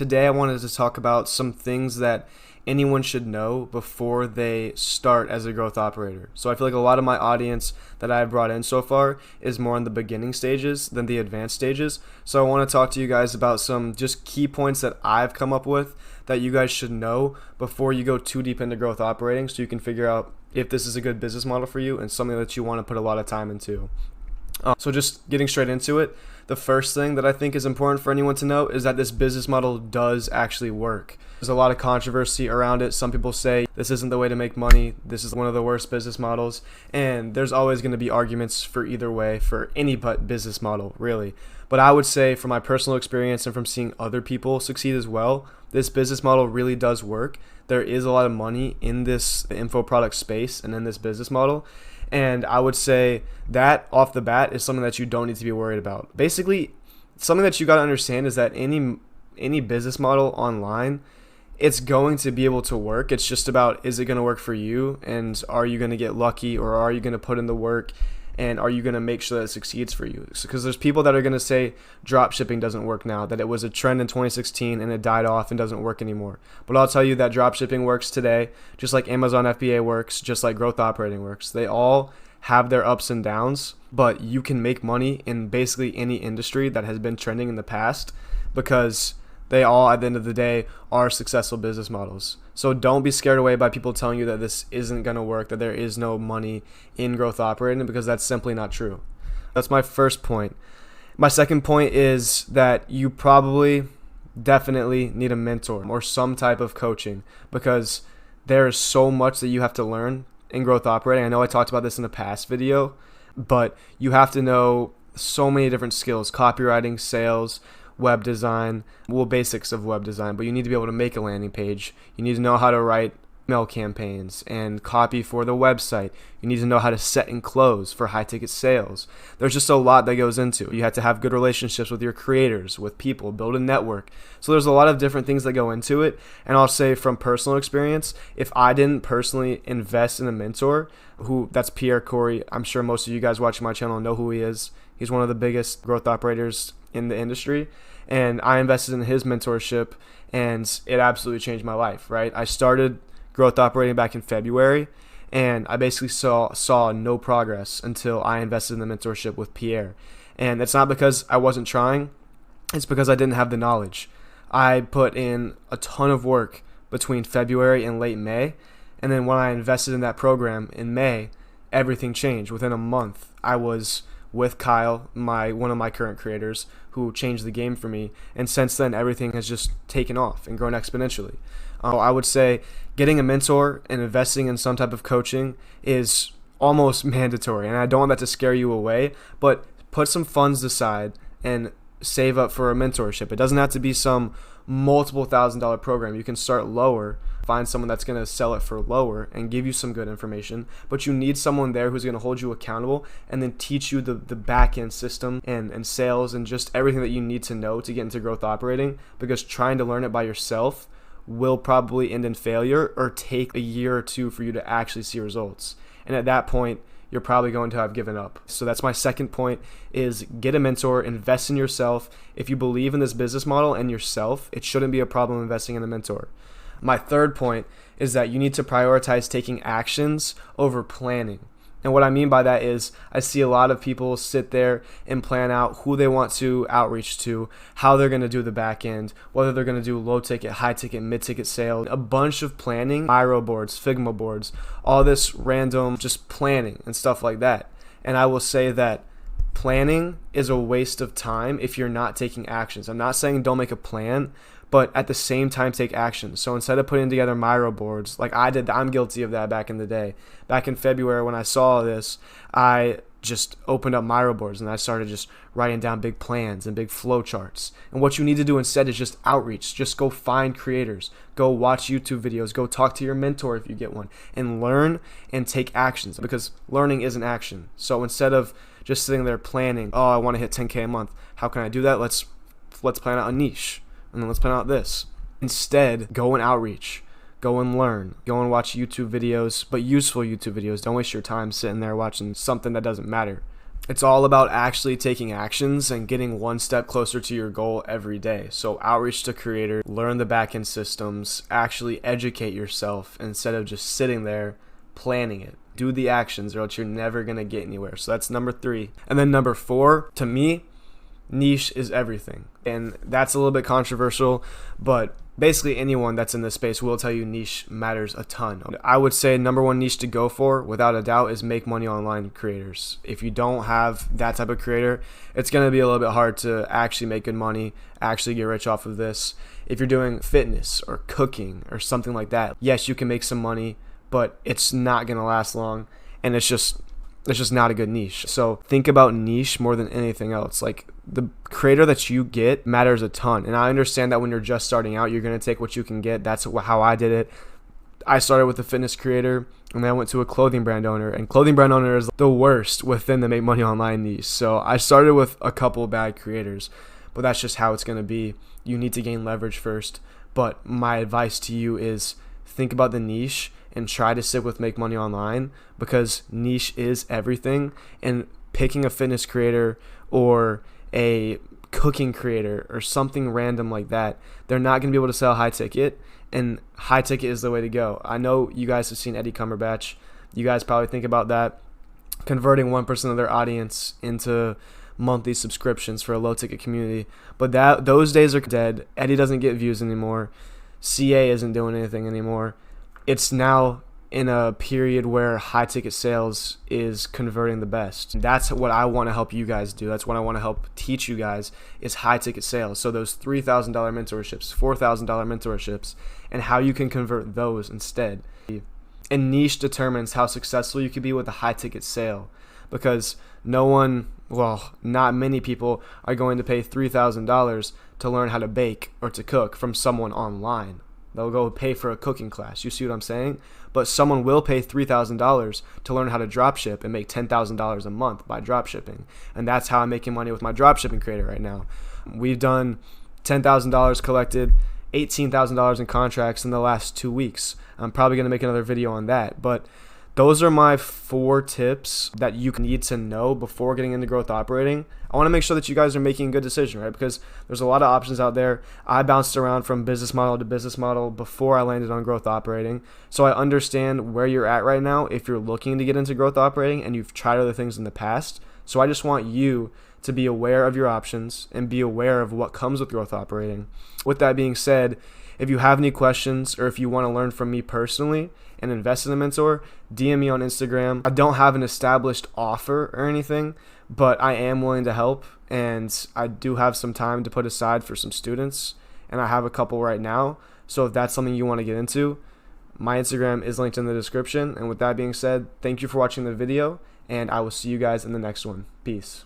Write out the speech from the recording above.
Today I wanted to talk about some things that anyone should know before they start as a growth operator. So I feel like a lot of my audience that I've brought in so far is more in the beginning stages than the advanced stages. So I want to talk to you guys about some just key points that I've come up with that you guys should know before you go too deep into growth operating, so you can figure out if this is a good business model for you and something that you want to put a lot of time into. So just getting straight into it, the first thing that I think is important for anyone to know is that this business model does actually work. There's a lot of controversy around it. Some people say this isn't the way to make money. This is one of the worst business models. And there's always going to be arguments for either way for any but business model, really. But I would say from my personal experience and from seeing other people succeed as well, this business model really does work. There is a lot of money in this info product space and in this business model. And I would say that off the bat is something that you don't need to be worried about. Basically, something that you got to understand is that any business model online, it's going to be able to work. It's just about, is it going to work for you? And are you going to get lucky, or are you going to put in the work? And are you going to make sure that it succeeds for you? Because there's people that are going to say drop shipping doesn't work now, that it was a trend in 2016 and it died off and doesn't work anymore. But I'll tell you that drop shipping works today, just like Amazon FBA works, just like growth operating works. They all have their ups and downs, but you can make money in basically any industry that has been trending in the past, because they all, at the end of the day, are successful business models. So don't be scared away by people telling you that this isn't going to work, that there is no money in growth operating, because that's simply not true. That's my first point. My second point is that you probably definitely need a mentor or some type of coaching, because there is so much that you have to learn in growth operating. I know I talked about this in a past video, but you have to know so many different skills: copywriting, sales, web design, basics of web design, but you need to be able to make a landing page. You need to know how to write email campaigns and copy for the website. You need to know how to set and close for high ticket sales. There's just a lot that goes into it. You have to have good relationships with your creators, with people, build a network. So there's a lot of different things that go into it. And I'll say from personal experience, if I didn't personally invest in a mentor, that's Pierre Corey. I'm sure most of you guys watching my channel know who he is. He's one of the biggest growth operators in the industry. And I invested in his mentorship, and it absolutely changed my life, right? I started growth operating back in February, and I basically saw no progress until I invested in the mentorship with Pierre. And it's not because I wasn't trying, it's because I didn't have the knowledge. I put in a ton of work between February and late May, and then when I invested in that program in May, everything changed. Within a month, I was with Kyle, one of my current creators, who changed the game for me. And since then, everything has just taken off and grown exponentially. I would say getting a mentor and investing in some type of coaching is almost mandatory. And I don't want that to scare you away, but put some funds aside and save up for a mentorship. It doesn't have to be some multiple $1,000 program. You can start lower, find someone that's going to sell it for lower and give you some good information, but you need someone there who's going to hold you accountable and then teach you the back end system and sales and just everything that you need to know to get into growth operating, because trying to learn it by yourself will probably end in failure or take a year or two for you to actually see results. And at that point, you're probably going to have given up. So that's my second point, is get a mentor, invest in yourself. If you believe in this business model and yourself, it shouldn't be a problem investing in a mentor. My third point is that you need to prioritize taking actions over planning. And what I mean by that is, I see a lot of people sit there and plan out who they want to outreach to, how they're going to do the back end, whether they're going to do low ticket, high ticket, mid ticket sales, a bunch of planning, Miro boards, Figma boards, all this random just planning and stuff like that. And I will say that planning is a waste of time if you're not taking actions. I'm not saying don't make a plan, but at the same time take action. So instead of putting together Miro boards like I did, I'm guilty of that back in the day. Back in February when I saw this, I just opened up Miro boards and I started just writing down big plans and big flow charts. And what you need to do instead is just outreach. Just go find creators, go watch YouTube videos, go talk to your mentor if you get one, and learn and take actions, because learning is an action. So instead of just sitting there planning, oh, I want to hit 10K a month, how can I do that? Let's plan out a niche. And then let's plan out this. Instead, go and outreach. Go and learn. Go and watch YouTube videos, but useful YouTube videos. Don't waste your time sitting there watching something that doesn't matter. It's all about actually taking actions and getting one step closer to your goal every day. So outreach to creators, learn the backend systems, actually educate yourself instead of just sitting there planning it. Do the actions or else you're never going to get anywhere. So that's number 3. And then number 4, to me, niche is everything. And that's a little bit controversial, but basically anyone that's in this space will tell you niche matters a ton. I would say number 1 niche to go for, without a doubt, is make money online creators. If you don't have that type of creator, it's going to be a little bit hard to actually make good money, actually get rich off of this. If you're doing fitness or cooking or something like that, yes, you can make some money, but it's not going to last long, and it's just not a good niche. So think about niche more than anything else. Like, the creator that you get matters a ton. And I understand that when you're just starting out, you're going to take what you can get. That's how I did it. I started with a fitness creator, and then I went to a clothing brand owner. And clothing brand owner is the worst within the make money online niche. So I started with a couple bad creators, but that's just how it's going to be. You need to gain leverage first. But my advice to you is think about the niche and try to stick with make money online, because niche is everything. And picking a fitness creator or a cooking creator or something random like that, they're not going to be able to sell high ticket, and high ticket is the way to go. I know you guys have seen Eddie Cumberbatch. You guys probably think about that, converting 1% of their audience into monthly subscriptions for a low ticket community. But those days are dead. Eddie doesn't get views anymore. CA isn't doing anything anymore. It's now in a period where high ticket sales is converting the best. That's what I want to help you guys do. That's what I want to help teach you guys, is high ticket sales. So those $3,000 mentorships, $4,000 mentorships, and how you can convert those instead. And niche determines how successful you can be with a high ticket sale, because not many people are going to pay $3,000 to learn how to bake or to cook from someone online. They'll go pay for a cooking class. You see what I'm saying? But someone will pay $3,000 to learn how to dropship and make $10,000 a month by dropshipping. And that's how I'm making money with my dropshipping creator right now. We've done $10,000 collected, $18,000 in contracts in the last 2 weeks. I'm probably going to make another video on that. But those are my 4 tips that you need to know before getting into growth operating. I want to make sure that you guys are making a good decision, right? Because there's a lot of options out there. I bounced around from business model to business model before I landed on growth operating. So I understand where you're at right now if you're looking to get into growth operating and you've tried other things in the past. So I just want you to be aware of your options and be aware of what comes with growth operating. With that being said, if you have any questions or if you want to learn from me personally and invest in a mentor, DM me on Instagram. I don't have an established offer or anything, but I am willing to help, and I do have some time to put aside for some students, and I have a couple right now. So if that's something you want to get into, my Instagram is linked in the description. And with that being said, thank you for watching the video, and I will see you guys in the next one. Peace.